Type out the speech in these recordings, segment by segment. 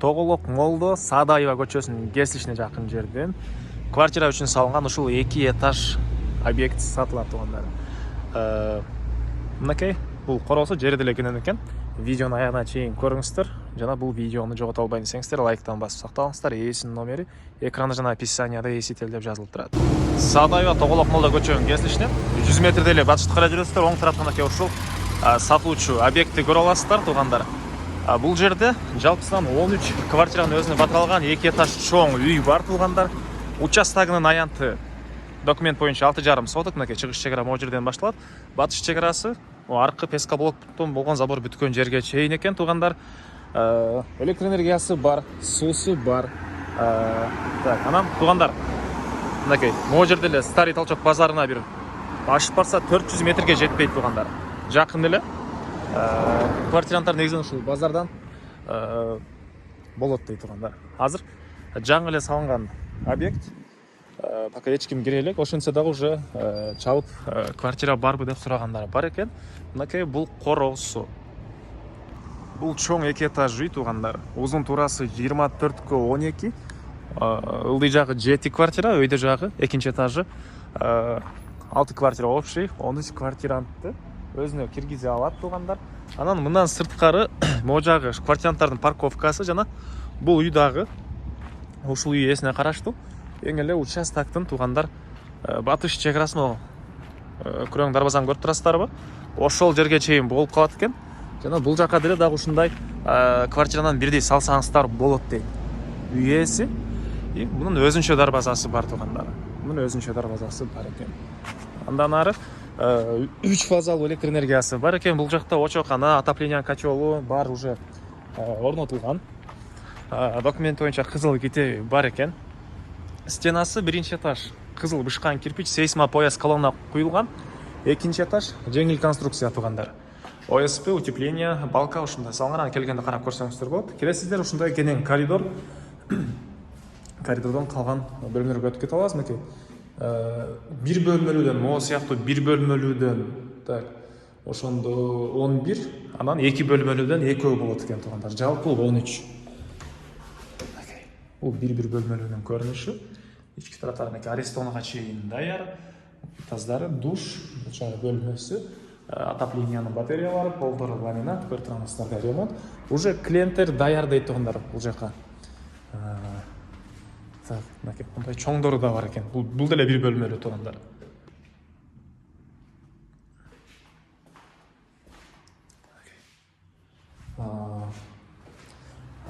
Тоголок Молдо Садаева көчөсүнүн кесилишине жакын жерден квартира үчүн салынган ушул 2 этаж объект сатылат туугандар. Мынакей бул короосу жери деле кенен экен. Видеону аягына чейин көрүңүздөр. Жана бул видеону жогото албайын десеңиздер, лайктан басып сакталыңыздар. Ээсинин номери экранда жана описанияда эсител деп жазылып турат. Садаева Тоголок Молдо көчөнүн кесилишинен 100 метрдей эле батышты карай жүрөсүздөр. Оң тараптан ушул сатылуучу объектти көрө аласыздар туугандар. Бул жерде жалпысынан 13 квартиранын өзүнө батыралган 2 этаж чоң үй бар туугандар. Участогунун аянты документ боюнча 6,5 соток. Мынакей чыгыш чек ара могу жерден башталат. Батыш чек арасы аркы пескоблоктон болгон забор бүткөн жерге чейин экен туугандар. Электр энергиясы бар, суусу бар. Так, анан туугандар, мынакей могу жерде эле Старый Толчок базарына бир ашып барса 400 метрге жетпейт туугандар. Жакын эле. Квартиранттар негизинен ушул базардан болот дейт туугандар. Азыр жаңы эле салынган объект. Пока эч ким кире элек, ошентсе дагы уже чалып квартира барбы деп сурагандар бар экен. Мынакей бул короосу. Бул чоң 2 этаж үй туугандар. Узун туурасы 24/12. Ылдый жагы 7 квартира, өйдө жагы экинчи этажы 6 квартира общий, 13 квартирантты өзүнө киргизе алат туугандар. Анан мындан сырткары могу жагы квартиранттардын парковкасы жана бул үй дагы ушул үй ээсине караштуу. Эң эле участоктун туугандар батыш чек арасын күрөң дарбазаны көрүп турасыздарбы? Ошол жерге чейин болуп калат экен. Жана бул жака деле дагы ушундай квартиранан бирдей салсаңыздар болот дейт үй ээси. И мунун өзүнчө дарбазасы бар туугандар. Мунун өзүнчө дарбазасы бар экен. Андан ары 3 фазалуу электр энергиясы бар экен. Бул жакта очокана, отопление котелу бар уже орнотулган. Документ боюнча кызыл ките бар экен. Стенасы биринчи этаж кызыл бышкан кирпич, сейсмопояс колонна куюлган. Экинчи этаж жеңил конструкция туугандар. ОСП, утепление, балка ушундай салынган. Аны келгенде карап көрсөңүздөр болот. Келесиздер ушундай кенен коридор. Коридордон калган бөлмөлөргө өтүп кете аласыз. Мынакей бир бөлмөлүүдөн, могу сыяктуу бир бөлмөлүүдөн так ошондо 11, анан 2 бөлмөлүүдөн 2 болот экен туугандар. Жалпы 13. Бул бир бөлмөлүүнүн көрүнүшү. Ички тараптарына арестонага чейин даяр. Таздары, душ, бөлмөсү, отоплениянын батареялары, полдору ламинат, көрүп турасыздар, ремонт. Уже клиенттер даяр дейт туугандар бул жака. Так, мынакей мындай чоңдору да бар экен. Бул деле бир бөлмөлүү туугандар.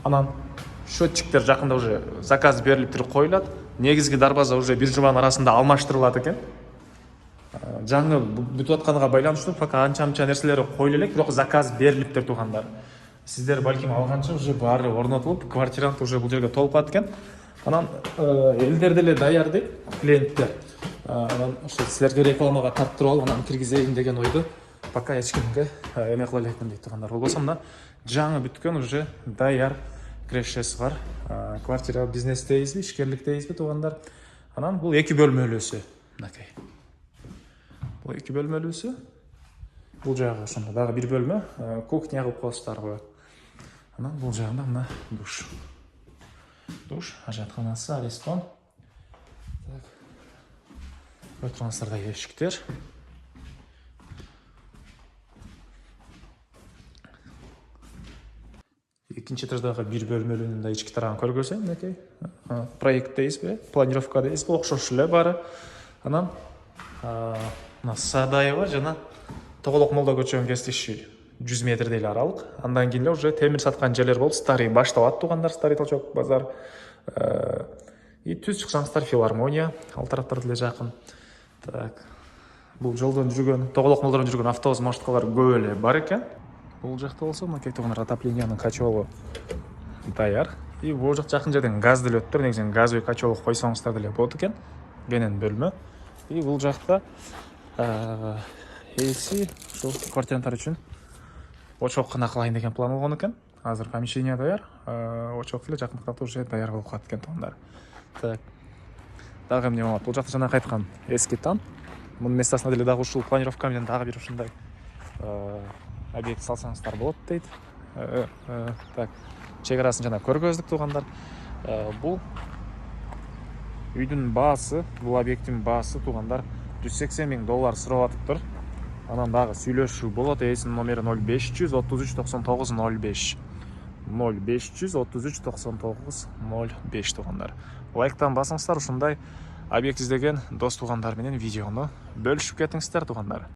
Анан счетчиктер жакында уже заказ берилип туруп коюлат. Негизги дарбаза уже бир жуманын арасында алмаштырылат экен. Жаңы бүтүп атканга байланыштуу пока анча-мынча нерселери коюлу элек, бирок заказ берилиптир туугандар. Сиздер балким алганча уже баары орнотулуп, квартирант уже бул жерге толуп калат экен. Анан элдер деле даяр дейт клиенттер. Анан ошо силерге рекламага тарттырып алып, анан киргизейин деген ойду пока эч кимге эме кыла элекмин дейт туугандар. Болбосо мына жаңы бүткөн уже даяр крешеси бар. Квартира бизнес дейбизби, ишкерлик дейбизби туугандар. Анан бул 2 бөлмөлүүсү. Мынакей. Бул 2 бөлмөлүүсү. Бул жагы ошондо дагы бир бөлмө, кухня кылып коесуздарбы. Анан бул жагында мына душ. Душ, ажатканасы, арестон. Так. Көрүп турасыздар эшиктер. Экинчи этаждагы бир бөлмөлүүнүн да ички тарабын көргөзөйүн, мынакей. Проект дейбизби, планировка дейбизби, окшош эле баары. Анан мына Садаева жана Тоголок Молдо көчөнүн кесилиши 100 метрдей эле аралык. Андан кийин уже темир саткан жерлер болуп, Старый башталат туугандар, Старый Толчок базар. И түз чыксаңыздар филармония, ал тараптар деле жакын. Так. Бул жолдон жүргөн, Тоголок Молдодон жүргөн автобус маршруткалар көп эле бар экен. Бул жакта болсо мынакей туугандар отоплениянын котелу даяр. И бул жак жакын жерден газ деле өттүр. Негизинен газовый котел койсоңуздар деле болот экен. Кенен бөлмө. И бул жакта эси ушул квартиранттар үчүн очок гана кылайын деген план болгон экен. Азыр помещение даяр. Очок деле жакындыкта уже даяр болуп калат экен туугандар. Так. Дагы эмне болот? Бул жакта жана кайткан эски там. Мунун местосуна деле дагы ушул планировка менен дагы бир ушундай объект салсаңыздар болот дейт. Так. чекарасын жана көргөздүк туугандар. Бул үйдүн баасы, бул объекттин баасы туугандар $180,000 сурап атыптыр. Анан дагы сүйлөшүү болот. Эсинин номери 0533 9905. 0533 9905 туугандар. Лайктан басыңыздар, ушундай объект издеген дос туугандар менен видеону бөлүшүп кетиңиздер туугандар.